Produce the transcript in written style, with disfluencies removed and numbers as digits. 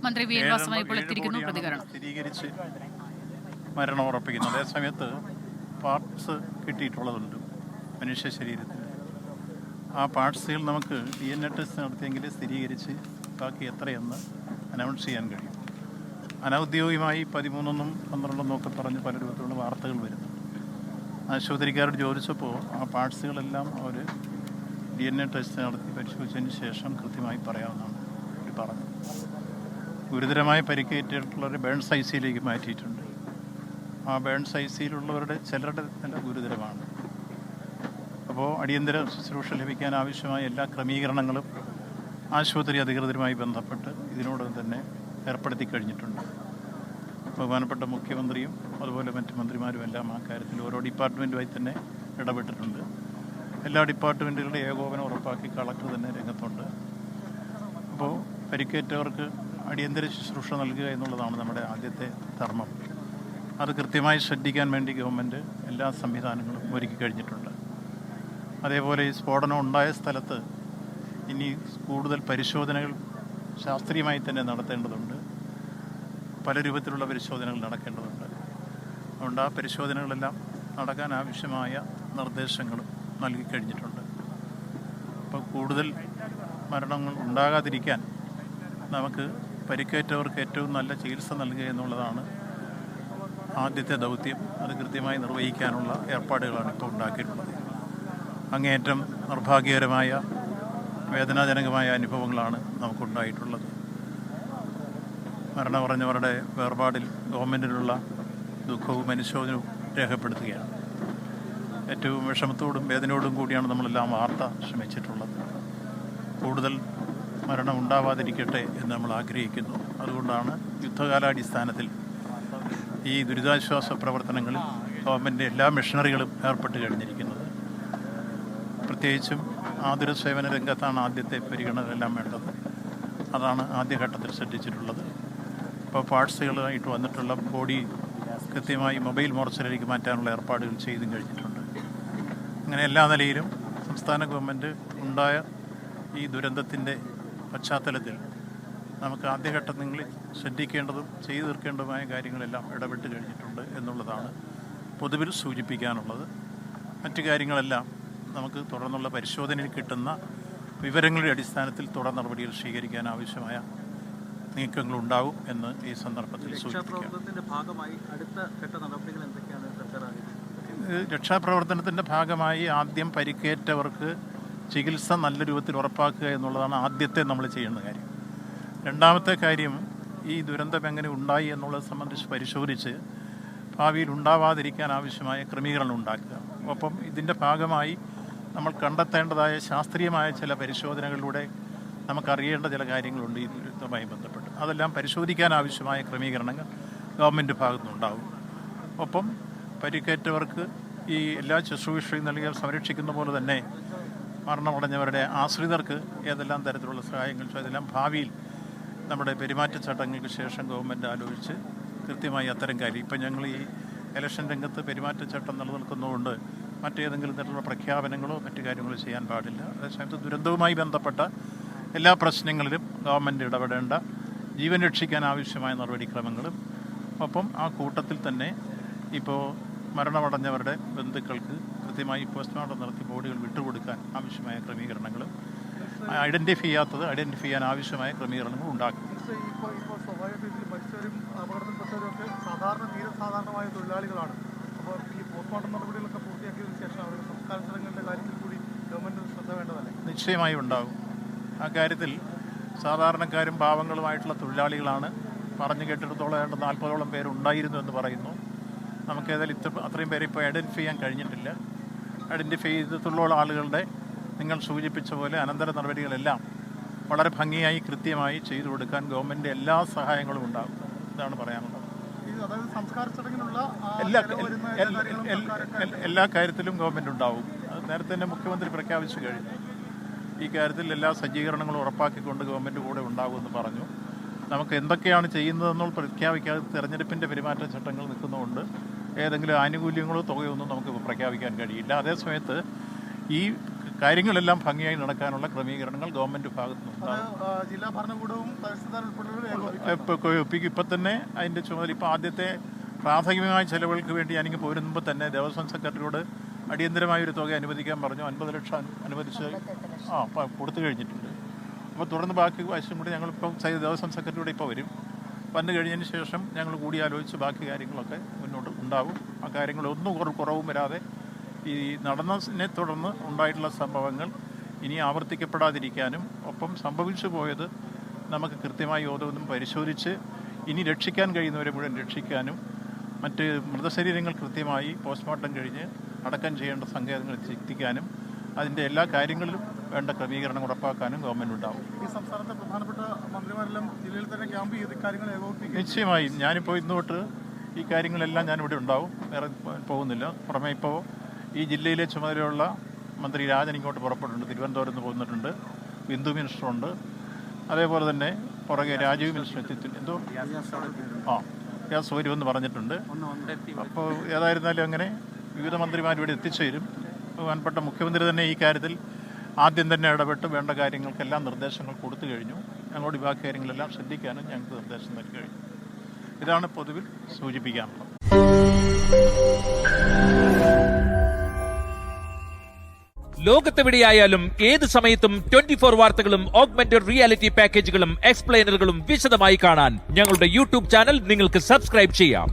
മന്ത്രി V N Vasavan ഇപ്പോൾ എത്തിയിരിക്കുന്നു. പ്രതികരണം സ്ഥിരീകരിച്ച് മരണം ഉറപ്പിക്കുന്നു. അതേസമയത്ത് പാർട്സ് കിട്ടിയിട്ടുള്ളതുണ്ട് മനുഷ്യ ശരീരത്തിൽ. ആ പാർട്സുകൾ നമുക്ക് DNA ടെസ്റ്റ് നടത്തിയെങ്കിൽ സ്ഥിരീകരിച്ച് ബാക്കി എത്രയെന്ന് അനൗൺസ് ചെയ്യാൻ കഴിയും. അനൗദ്യോഗികമായി 13 12 ഒക്കെ പറഞ്ഞ് പല രൂപത്തിലുള്ള വാർത്തകൾ വരുന്നു. ആശുപത്രിക്കാരോട് ചോദിച്ചപ്പോൾ ആ പാർട്സുകളെല്ലാം അവർ DNA ടെസ്റ്റ് നടത്തി പരിശോധിച്ചതിന് ശേഷം കൃത്യമായി പറയാമെന്നാണ് അവർ പറഞ്ഞത്. ഗുരുതരമായ പരിക്കേറ്റിട്ടുള്ളവരെ ബേൺസ് ICയിലേക്ക് മാറ്റിയിട്ടുണ്ട്. ആ ബേൺസ് ICയിലുള്ളവരുടെ ചിലരുടെ നില ഗുരുതരമാണ്. അപ്പോൾ അടിയന്തര ശുശ്രൂഷ ലഭിക്കാൻ ആവശ്യമായ എല്ലാ ക്രമീകരണങ്ങളും ആശുപത്രി അധികൃതരുമായി ബന്ധപ്പെട്ട് ഇതിനോടകം തന്നെ ഏർപ്പെടുത്തി കഴിഞ്ഞിട്ടുണ്ട്. ബഹുമാനപ്പെട്ട മുഖ്യമന്ത്രിയും അതുപോലെ മറ്റ് മന്ത്രിമാരും എല്ലാം ആ കാര്യത്തിൽ ഓരോ ഡിപ്പാർട്ട്മെൻറ്റുമായി തന്നെ ഇടപെട്ടിട്ടുണ്ട്. എല്ലാ ഡിപ്പാർട്ട്മെൻറ്റുകളുടെ ഏകോപനം ഉറപ്പാക്കി കളക്ടർ തന്നെ രംഗത്തുണ്ട്. അപ്പോൾ പരിക്കേറ്റവർക്ക് അടിയന്തര ശുശ്രൂഷ നൽകുക എന്നുള്ളതാണ് നമ്മുടെ ആദ്യത്തെ ധർമ്മം. അത് കൃത്യമായി ശ്രദ്ധിക്കാൻ വേണ്ടി ഗവൺമെൻറ് എല്ലാ സംവിധാനങ്ങളും ഒരുക്കി കഴിഞ്ഞിട്ടുണ്ട്. അതേപോലെ ഈ സ്ഫോടനം ഉണ്ടായ സ്ഥലത്ത് ഇനി കൂടുതൽ പരിശോധനകൾ ശാസ്ത്രീയമായി തന്നെ നടത്തേണ്ടതുണ്ട്. പല രൂപത്തിലുള്ള പരിശോധനകൾ നടക്കേണ്ടതുണ്ട്. അതുകൊണ്ട് ആ പരിശോധനകളെല്ലാം നടക്കാൻ ആവശ്യമായ നിർദ്ദേശങ്ങളും നൽകി കഴിഞ്ഞിട്ടുണ്ട്. അപ്പോൾ കൂടുതൽ മരണങ്ങൾ ഉണ്ടാകാതിരിക്കാൻ നമുക്ക് പരിക്കേറ്റവർക്ക് ഏറ്റവും നല്ല ചികിത്സ നൽകുക എന്നുള്ളതാണ് ആദ്യത്തെ ദൗത്യം. അത് കൃത്യമായി നിർവഹിക്കാനുള്ള ഏർപ്പാടുകളാണ് ഇപ്പോൾ ഉണ്ടാക്കിയിട്ടുള്ളത്. അങ്ങേയറ്റം നിർഭാഗ്യകരമായ വേദനാജനകമായ അനുഭവങ്ങളാണ് നമുക്കുണ്ടായിട്ടുള്ളത്. മരണമടഞ്ഞവരുടെ വേർപാടിൽ ഗവൺമെൻറ്റിനുള്ള ദുഃഖവും അനുശോചനവും രേഖപ്പെടുത്തുകയാണ്. ഏറ്റവും വിഷമത്തോടും വേദനയോടും കൂടിയാണ് നമ്മളെല്ലാം വാർത്ത ശ്രമിച്ചിട്ടുള്ളത്. കൂടുതൽ മരണം ഉണ്ടാവാതിരിക്കട്ടെ എന്ന് നമ്മൾ ആഗ്രഹിക്കുന്നു. അതുകൊണ്ടാണ് യുദ്ധകാലാടിസ്ഥാനത്തിൽ ഈ ദുരിതാശ്വാസ പ്രവർത്തനങ്ങളിൽ ഗവൺമെൻറ് എല്ലാ മിഷണറികളും ഏർപ്പെട്ട് കഴിഞ്ഞിരിക്കുന്നത്. പ്രത്യേകിച്ചും ആതുര സേവന രംഗത്താണ് ആദ്യത്തെ പരിഗണനയെല്ലാം വേണ്ടത്. അതാണ് ആദ്യഘട്ടത്തിൽ ശ്രദ്ധിച്ചിട്ടുള്ളത്. ഇപ്പോൾ പാർട്സുകളായിട്ട് വന്നിട്ടുള്ള ബോഡി കൃത്യമായി മൊബൈൽ മോർച്ചറിലേക്ക് മാറ്റാനുള്ള ഏർപ്പാടുകൾ ചെയ്തും കഴിഞ്ഞിട്ടുണ്ട്. അങ്ങനെ എല്ലാ നിലയിലും സംസ്ഥാന ഗവൺമെൻറ് ഉണ്ടായ ഈ ദുരന്തത്തിൻ്റെ പശ്ചാത്തലത്തിൽ നമുക്ക് ആദ്യഘട്ടങ്ങളിൽ ശ്രദ്ധിക്കേണ്ടതും ചെയ്തു തീർക്കേണ്ടതുമായ കാര്യങ്ങളെല്ലാം ഇടപെട്ട് കഴിഞ്ഞിട്ടുണ്ട് എന്നുള്ളതാണ് പൊതുവിൽ സൂചിപ്പിക്കാനുള്ളത്. മറ്റു കാര്യങ്ങളെല്ലാം നമുക്ക് തുടർന്നുള്ള പരിശോധനയിൽ കിട്ടുന്ന വിവരങ്ങളുടെ അടിസ്ഥാനത്തിൽ തുടർ നടപടികൾ സ്വീകരിക്കാൻ ആവശ്യമായ നീക്കങ്ങളുണ്ടാവും എന്ന് ഈ സന്ദർഭത്തിൽ സൂചിപ്പിക്കാം. രക്ഷാപ്രവർത്തനത്തിൻ്റെ ഭാഗമായി ആദ്യം പരിക്കേറ്റവർക്ക് ചികിത്സ നല്ല രൂപത്തിൽ ഉറപ്പാക്കുക എന്നുള്ളതാണ് ആദ്യത്തെ നമ്മൾ ചെയ്യുന്ന കാര്യം. രണ്ടാമത്തെ കാര്യം ഈ ദുരന്തം എങ്ങനെ ഉണ്ടായി എന്നുള്ളത് സംബന്ധിച്ച് പരിശോധിച്ച് ഭാവിയിൽ ഉണ്ടാവാതിരിക്കാൻ ആവശ്യമായ ക്രമീകരണം ഉണ്ടാക്കുക. ഒപ്പം ഇതിൻ്റെ ഭാഗമായി നമ്മൾ കണ്ടെത്തേണ്ടതായ ശാസ്ത്രീയമായ ചില പരിശോധനകളിലൂടെ നമുക്കറിയേണ്ട ചില കാര്യങ്ങളുണ്ട് ഈ ദുരന്തവുമായി ബന്ധപ്പെട്ട്. അതെല്ലാം പരിശോധിക്കാൻ ആവശ്യമായ ക്രമീകരണങ്ങൾ ഗവൺമെൻറ് ഭാഗത്തുനിന്നുണ്ടാവും. ഒപ്പം പരിക്കേറ്റവർക്ക് ഈ എല്ലാ ശുശ്രൂഷയും നൽകിയാൽ സംരക്ഷിക്കുന്ന പോലെ തന്നെ മരണമടഞ്ഞവരുടെ ആശ്രിതർക്ക് ഏതെല്ലാം തരത്തിലുള്ള സഹായങ്ങൾ അതെല്ലാം ഭാവിയിൽ നമ്മുടെ പെരുമാറ്റച്ചട്ടങ്ങൾക്ക് ശേഷം ഗവൺമെൻറ് ആലോചിച്ച് കൃത്യമായി അത്തരം കാര്യം. ഇപ്പം ഞങ്ങൾ ഈ ഇലക്ഷൻ രംഗത്ത് പെരുമാറ്റച്ചട്ടം നിലനിൽക്കുന്നതുകൊണ്ട് മറ്റേതെങ്കിലും തരത്തിലുള്ള പ്രഖ്യാപനങ്ങളോ മറ്റു കാര്യങ്ങളോ ചെയ്യാൻ പാടില്ല. അതേസമയത്ത് ദുരന്തവുമായി ബന്ധപ്പെട്ട എല്ലാ പ്രശ്നങ്ങളിലും ഗവൺമെൻറ് ഇടപെടേണ്ട ജീവൻ രക്ഷിക്കാൻ ആവശ്യമായ നടപടിക്രമങ്ങളും ഒപ്പം ആ കൂട്ടത്തിൽ തന്നെ ഇപ്പോൾ മരണമടഞ്ഞവരുടെ ബന്ധുക്കൾക്ക് കൃത്യമായി പോസ്റ്റ്മോർട്ടം നടത്തി ബോഡികൾ വിട്ടുകൊടുക്കാൻ ആവശ്യമായ ക്രമീകരണങ്ങളും ഐഡൻറ്റിഫൈ ചെയ്യാൻ ആവശ്യമായ ക്രമീകരണങ്ങൾ ഉണ്ടാക്കും. സാധാരണമായ തൊഴിലാളികളാണ്. അപ്പോൾ ഈ പോസ്റ്റ്മോർട്ടം നടപടികളൊക്കെ പൂർത്തിയാക്കിയതിനു ശേഷം അവരുടെ സംസ്കാര ചടങ്ങുകളുടെ കാര്യത്തിൽ കൂടി ഗവൺമെൻറ് ശ്രദ്ധ വേണ്ടതല്ലേ? നിശ്ചയമായും ഉണ്ടാകും. ആ കാര്യത്തിൽ സാധാരണക്കാരും പാവങ്ങളുമായിട്ടുള്ള തൊഴിലാളികളാണ്. പറഞ്ഞു കേട്ടിടത്തോളം 40ഓളം പേരുണ്ടായിരുന്നു എന്ന് പറയുന്നു. നമുക്കേതായാലും അത്രയും പേരെ ഇപ്പോൾ ഐഡൻറ്റിഫൈ ചെയ്യാൻ കഴിഞ്ഞിട്ടില്ല. ഐഡൻറ്റിഫൈ ചെയ്തിട്ടുള്ള ആളുകളുടെ നിങ്ങൾ സൂചിപ്പിച്ച പോലെ അനന്തര നടപടികളെല്ലാം വളരെ ഭംഗിയായി കൃത്യമായി ചെയ്തു കൊടുക്കാൻ ഗവൺമെൻറ് എല്ലാ സഹായങ്ങളും ഉണ്ടാകും. ഇതാണ് പറയാനുള്ളത്. എല്ലാ കാര്യത്തിലും ഗവൺമെൻറ് ഉണ്ടാവും. അത് നേരത്തെ തന്നെ മുഖ്യമന്ത്രി പ്രഖ്യാപിച്ചു കഴിഞ്ഞു. ഈ കാര്യത്തിൽ എല്ലാ സജ്ജീകരണങ്ങളും ഉറപ്പാക്കിക്കൊണ്ട് ഗവൺമെൻറ് കൂടെ ഉണ്ടാകുമെന്ന് പറഞ്ഞു. നമുക്ക് എന്തൊക്കെയാണ് ചെയ്യുന്നതെന്നുള്ള പ്രഖ്യാപിക്കാതെ തെരഞ്ഞെടുപ്പിൻ്റെ പെരുമാറ്റച്ചട്ടങ്ങൾ നിൽക്കുന്നതുകൊണ്ട് ഏതെങ്കിലും ആനുകൂല്യങ്ങളോ തുകയൊന്നും നമുക്ക് പ്രഖ്യാപിക്കാൻ കഴിയില്ല. അതേസമയത്ത് ഈ കാര്യങ്ങളെല്ലാം ഭംഗിയായി നടക്കാനുള്ള ക്രമീകരണങ്ങൾ ഗവൺമെൻറ് ഭാഗത്തു ജില്ലാ ഭരണകൂടവും തഹസിൽദാർ നിന്നുണ്ടാകും. ഇപ്പം തന്നെ അതിൻ്റെ ചുമതല ഇപ്പോൾ ആദ്യത്തെ പ്രാഥമികമായ ചെലവുകൾക്ക് വേണ്ടി ഞാനിങ്ങ് പോരുമ്പോൾ തന്നെ ദേവസ്വം സെക്രട്ടറിയോട് അടിയന്തരമായൊരു തുക അനുവദിക്കാൻ പറഞ്ഞു. 50 ലക്ഷം അനുവദിച്ച് കൊടുത്തു കഴിഞ്ഞിട്ടുണ്ട്. അപ്പോൾ തുടർന്ന് ബാക്കി വശം കൂടി ഞങ്ങളിപ്പം ദേവസ്വം സെക്രട്ടറിയോട് ഇപ്പോൾ വരും. വന്നു കഴിഞ്ഞതിന് ശേഷം ഞങ്ങൾ കൂടിയാലോചിച്ച് ബാക്കി കാര്യങ്ങളൊക്കെ മുന്നോട്ട് ഉണ്ടാവും. ആ കാര്യങ്ങളൊന്നും കുറവും വരാതെ ഈ നടന്നതിനെ തുടർന്ന് ഉണ്ടായിട്ടുള്ള സംഭവങ്ങൾ ഇനി ആവർത്തിക്കപ്പെടാതിരിക്കാനും ഒപ്പം സംഭവിച്ചു പോയത് നമുക്ക് കൃത്യമായി ഓരോന്നും പരിശോധിച്ച് ഇനി രക്ഷിക്കാൻ കഴിയുന്നവരെ മുഴുവൻ രക്ഷിക്കാനും മറ്റ് മൃതശരീരങ്ങൾ കൃത്യമായി പോസ്റ്റ്മോർട്ടം കഴിഞ്ഞ് അടക്കം ചെയ്യേണ്ട സങ്കേതങ്ങൾ എത്തിക്കാനും അതിൻ്റെ എല്ലാ കാര്യങ്ങളിലും വേണ്ട ക്രമീകരണം ഉറപ്പാക്കാനും ഗവൺമെൻറ് ഉണ്ടാവും. ഈ സംസ്ഥാനത്തെ പ്രധാനപ്പെട്ട മന്ത്രിമാരെല്ലാം ജില്ലയിൽ തന്നെ ക്യാമ്പ് ചെയ്ത് കാര്യങ്ങൾ ഏകോപിപ്പിക്കും. നിശ്ചയമായും ഞാനിപ്പോൾ ഇന്ന് തൊട്ട് ഈ കാര്യങ്ങളെല്ലാം ഞാനിവിടെ ഉണ്ടാവും, വേറെ പോകുന്നില്ല. പുറമെ ഇപ്പോൾ ഈ ജില്ലയിലെ ചുമതലയുള്ള മന്ത്രി രാജൻ ഇങ്ങോട്ട് പുറപ്പെട്ടിട്ടുണ്ട്, തിരുവനന്തപുരത്ത് നിന്ന് പോന്നിട്ടുണ്ട്. ബിന്ദു മിനിസ്റ്ററുണ്ട്, അതേപോലെ തന്നെ പുറകെ രാജീവ് മിനിസ്റ്റർ എത്തിയിട്ടുണ്ട്. എന്തോ ഗ്യാസ് വരുമെന്ന് പറഞ്ഞിട്ടുണ്ട്. അപ്പോൾ ഏതായിരുന്നാലും അങ്ങനെ വിവിധ മന്ത്രിമാർ ഇവിടെ എത്തിച്ചേരും. ബഹുമാനപ്പെട്ട മുഖ്യമന്ത്രി തന്നെ ഈ കാര്യത്തിൽ ആദ്യം തന്നെ ഇടപെട്ട് വേണ്ട കാര്യങ്ങൾക്കെല്ലാം നിർദ്ദേശങ്ങൾ കൊടുത്തു കഴിഞ്ഞു. ഞങ്ങളോട് ബാക്കി കാര്യങ്ങളെല്ലാം ശ്രദ്ധിക്കാനും ഞങ്ങൾക്ക് നിർദ്ദേശം നൽകി കഴിഞ്ഞു. ഇതാണ് പൊതുവിൽ സൂചിപ്പിക്കാനുള്ളത്. ലോകത്തെവിടെയായാലും ഏത് സമയത്തും 24 വാർത്തകളും ഓഗ്മെന്റഡ് റിയാലിറ്റി പാക്കേജുകളും എക്സ്പ്ലെയിനറുകളും വിശദമായി കാണാൻ ഞങ്ങളുടെ യൂട്യൂബ് ചാനൽ നിങ്ങൾക്ക് സബ്സ്ക്രൈബ് ചെയ്യാം.